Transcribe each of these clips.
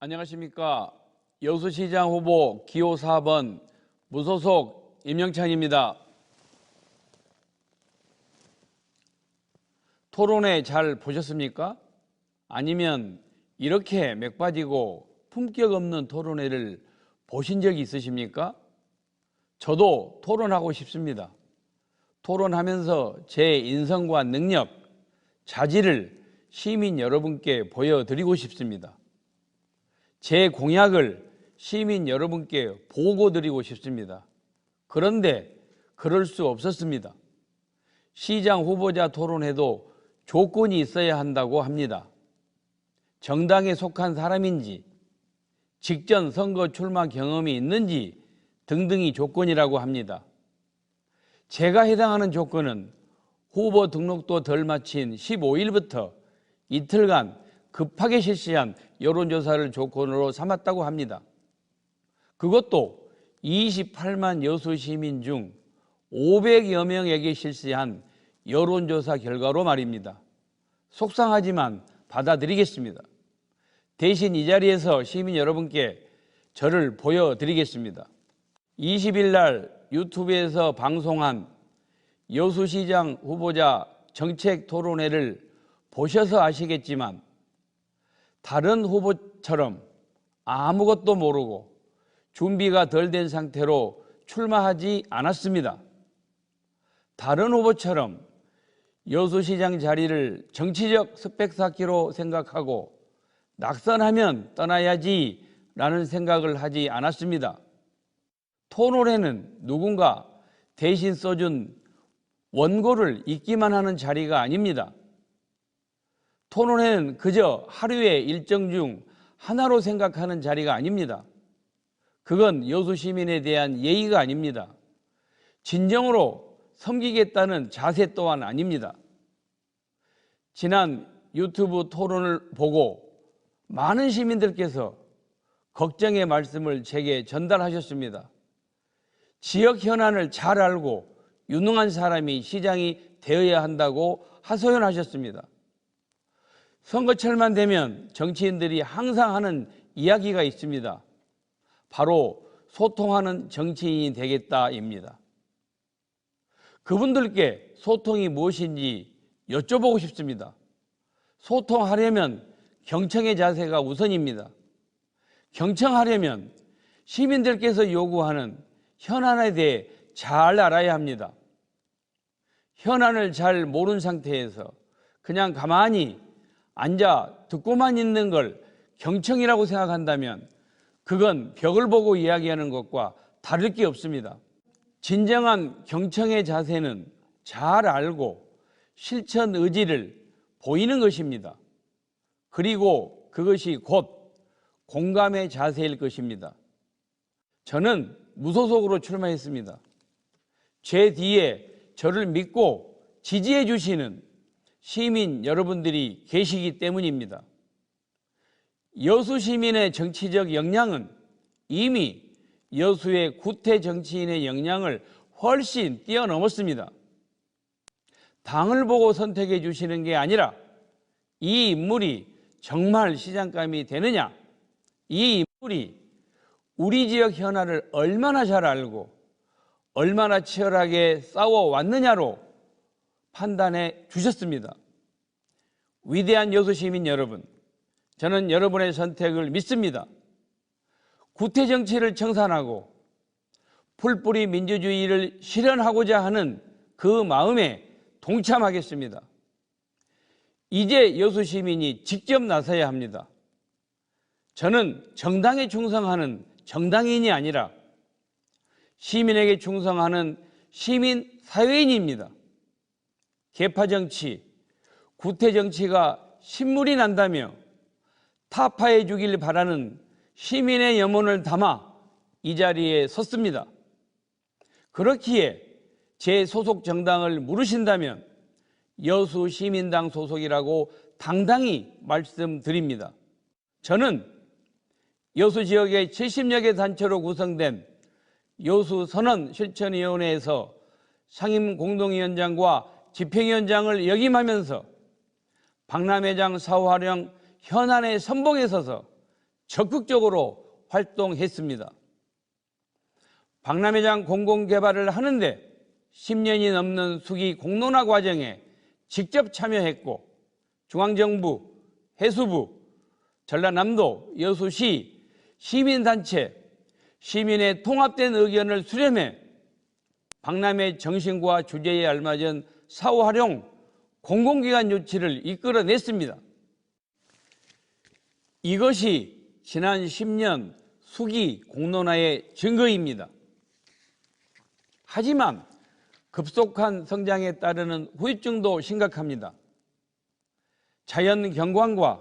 안녕하십니까. 여수시장 후보 기호 4번 무소속 임영찬입니다. 토론회 잘 보셨습니까? 아니면 이렇게 맥 빠지고 품격 없는 토론회를 보신 적이 있으십니까? 저도 토론하고 싶습니다. 토론하면서 제 인성과 능력, 자질을 시민 여러분께 보여드리고 싶습니다. 제 공약을 시민 여러분께 보고드리고 싶습니다. 그런데 그럴 수 없었습니다. 시장 후보자 토론회도 조건이 있어야 한다고 합니다. 정당에 속한 사람인지, 직전 선거 출마 경험이 있는지 등등이 조건이라고 합니다. 제가 해당하는 조건은 후보 등록도 덜 마친 15일부터 이틀간 급하게 실시한 여론조사를 조건으로 삼았다고 합니다. 그것도 28만 여수 시민 중 500여 명에게 실시한 여론조사 결과로 말입니다. 속상하지만 받아들이겠습니다. 대신 이 자리에서 시민 여러분께 저를 보여드리겠습니다. 20일 날 유튜브에서 방송한 여수시장 후보자 정책 토론회를 보셔서 아시겠지만 다른 후보처럼 아무것도 모르고 준비가 덜 된 상태로 출마하지 않았습니다. 다른 후보처럼 여수시장 자리를 정치적 스펙 쌓기로 생각하고 낙선하면 떠나야지 라는 생각을 하지 않았습니다. 토론회는 누군가 대신 써준 원고를 읽기만 하는 자리가 아닙니다. 토론회는 그저 하루의 일정 중 하나로 생각하는 자리가 아닙니다. 그건 여수 시민에 대한 예의가 아닙니다. 진정으로 섬기겠다는 자세 또한 아닙니다. 지난 유튜브 토론을 보고 많은 시민들께서 걱정의 말씀을 제게 전달하셨습니다. 지역 현안을 잘 알고 유능한 사람이 시장이 되어야 한다고 하소연하셨습니다. 선거철만 되면 정치인들이 항상 하는 이야기가 있습니다. 바로 소통하는 정치인이 되겠다입니다. 그분들께 소통이 무엇인지 여쭤보고 싶습니다. 소통하려면 경청의 자세가 우선입니다. 경청하려면 시민들께서 요구하는 현안에 대해 잘 알아야 합니다. 현안을 잘 모르는 상태에서 그냥 가만히 앉아 듣고만 있는 걸 경청이라고 생각한다면 그건 벽을 보고 이야기하는 것과 다를 게 없습니다. 진정한 경청의 자세는 잘 알고 실천 의지를 보이는 것입니다. 그리고 그것이 곧 공감의 자세일 것입니다. 저는 무소속으로 출마했습니다. 제 뒤에 저를 믿고 지지해 주시는 시민 여러분들이 계시기 때문입니다. 여수 시민의 정치적 역량은 이미 여수의 구태 정치인의 역량을 훨씬 뛰어넘었습니다. 당을 보고 선택해 주시는 게 아니라 이 인물이 정말 시장감이 되느냐, 이 인물이 우리 지역 현안을 얼마나 잘 알고 얼마나 치열하게 싸워왔느냐로 판단해 주셨습니다. 위대한 여수 시민 여러분, 저는 여러분의 선택을 믿습니다. 구태 정치를 청산하고 풀뿌리 민주주의를 실현하고자 하는 그 마음에 동참하겠습니다. 이제 여수 시민이 직접 나서야 합니다. 저는 정당에 충성하는 정당인이 아니라 시민에게 충성하는 시민 사회인입니다. 계파 정치, 구태 정치가 신물이 난다며 타파해 주길 바라는 시민의 염원을 담아 이 자리에 섰습니다. 그렇기에 제 소속 정당을 물으신다면 여수 시민당 소속이라고 당당히 말씀드립니다. 저는 여수 지역의 70여 개 단체로 구성된 여수 선언 실천위원회에서 상임공동위원장과 집행위원장을 역임하면서 박람회장 사후활용 현안의 선봉에 서서 적극적으로 활동했습니다. 박람회장 공공개발을 하는데 10년이 넘는 수기 공론화 과정에 직접 참여했고 중앙정부, 해수부, 전라남도, 여수시, 시민단체, 시민의 통합된 의견을 수렴해 박람회 정신과 주제에 알맞은 사후활용 공공기관 유치를 이끌어냈습니다. 이것이 지난 10년 수기 공론화의 증거입니다. 하지만 급속한 성장에 따르는 후유증도 심각합니다. 자연 경관과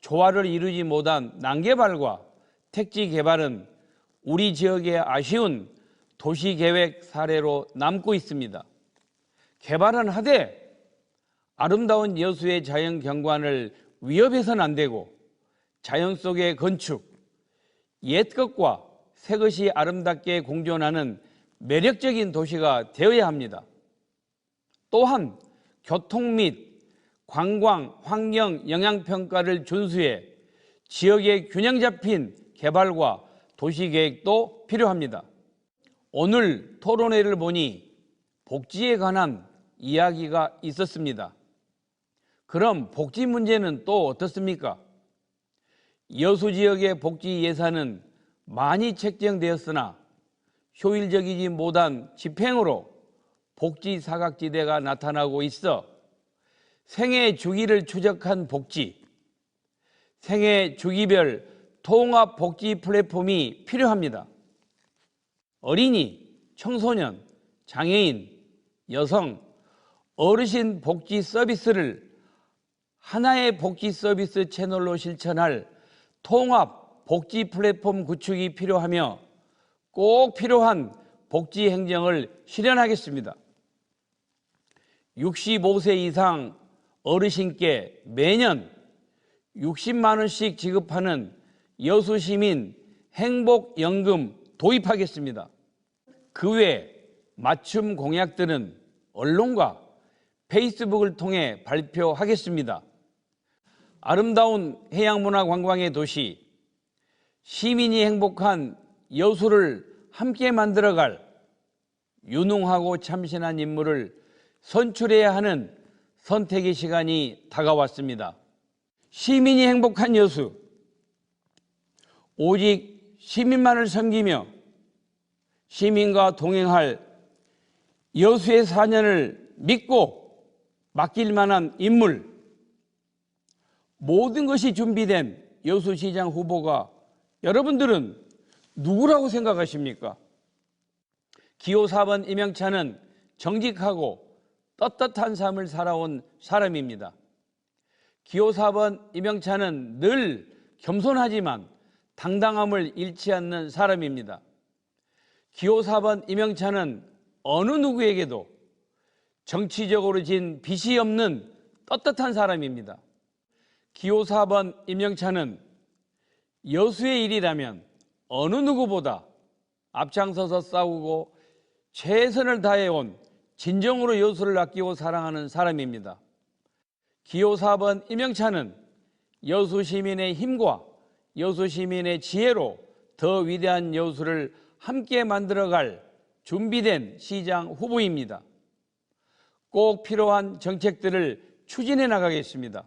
조화를 이루지 못한 난개발과 택지 개발은 우리 지역의 아쉬운 도시계획 사례로 남고 있습니다. 개발은 하되 아름다운 여수의 자연 경관을 위협해서는 안 되고 자연 속의 건축, 옛것과 새것이 아름답게 공존하는 매력적인 도시가 되어야 합니다. 또한 교통 및 관광, 환경, 영향평가를 준수해 지역의 균형 잡힌 개발과 도시계획도 필요합니다. 오늘 토론회를 보니 복지에 관한 이야기가 있었습니다. 그럼 복지 문제는 또 어떻습니까? 여수 지역의 복지 예산은 많이 책정되었으나 효율적이지 못한 집행으로 복지 사각지대가 나타나고 있어 생애 주기를 추적한 복지, 생애 주기별 통합 복지 플랫폼이 필요합니다. 어린이, 청소년, 장애인, 여성, 어르신 복지 서비스를 하나의 복지 서비스 채널로 실천할 통합 복지 플랫폼 구축이 필요하며 꼭 필요한 복지 행정을 실현하겠습니다. 65세 이상 어르신께 매년 60만 원씩 지급하는 여수시민 행복연금 도입하겠습니다. 그 외 맞춤 공약들은 언론과 페이스북을 통해 발표하겠습니다. 아름다운 해양문화관광의 도시, 시민이 행복한 여수를 함께 만들어갈 유능하고 참신한 인물을 선출해야 하는 선택의 시간이 다가왔습니다. 시민이 행복한 여수, 오직 시민만을 섬기며 시민과 동행할 여수의 4년을 믿고 맡길 만한 인물, 모든 것이 준비된 여수시장 후보가 여러분들은 누구라고 생각하십니까? 기호 4번 이명찬은 정직하고 떳떳한 삶을 살아온 사람입니다. 기호 4번 이명찬은 늘 겸손하지만 당당함을 잃지 않는 사람입니다. 기호 4번 이명찬은 어느 누구에게도 정치적으로 진 빚이 없는 떳떳한 사람입니다. 기호 4번 이명찬은 여수의 일이라면 어느 누구보다 앞장서서 싸우고 최선을 다해온 진정으로 여수를 아끼고 사랑하는 사람입니다. 기호 4번 이명찬은 여수 시민의 힘과 여수 시민의 지혜로 더 위대한 여수를 함께 만들어갈 준비된 시장 후보입니다. 꼭 필요한 정책들을 추진해 나가겠습니다.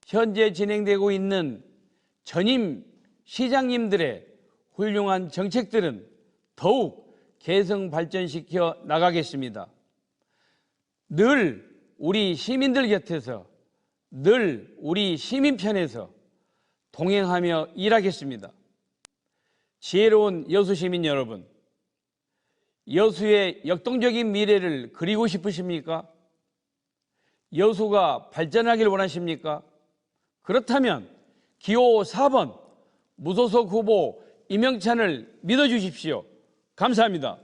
현재 진행되고 있는 전임 시장님들의 훌륭한 정책들은 더욱 개성 발전시켜 나가겠습니다. 늘 우리 시민들 곁에서, 늘 우리 시민 편에서 동행하며 일하겠습니다. 지혜로운 여수 시민 여러분, 여수의 역동적인 미래를 그리고 싶으십니까? 여수가 발전하길 원하십니까? 그렇다면 기호 4번 무소속 후보 이명찬을 믿어주십시오. 감사합니다.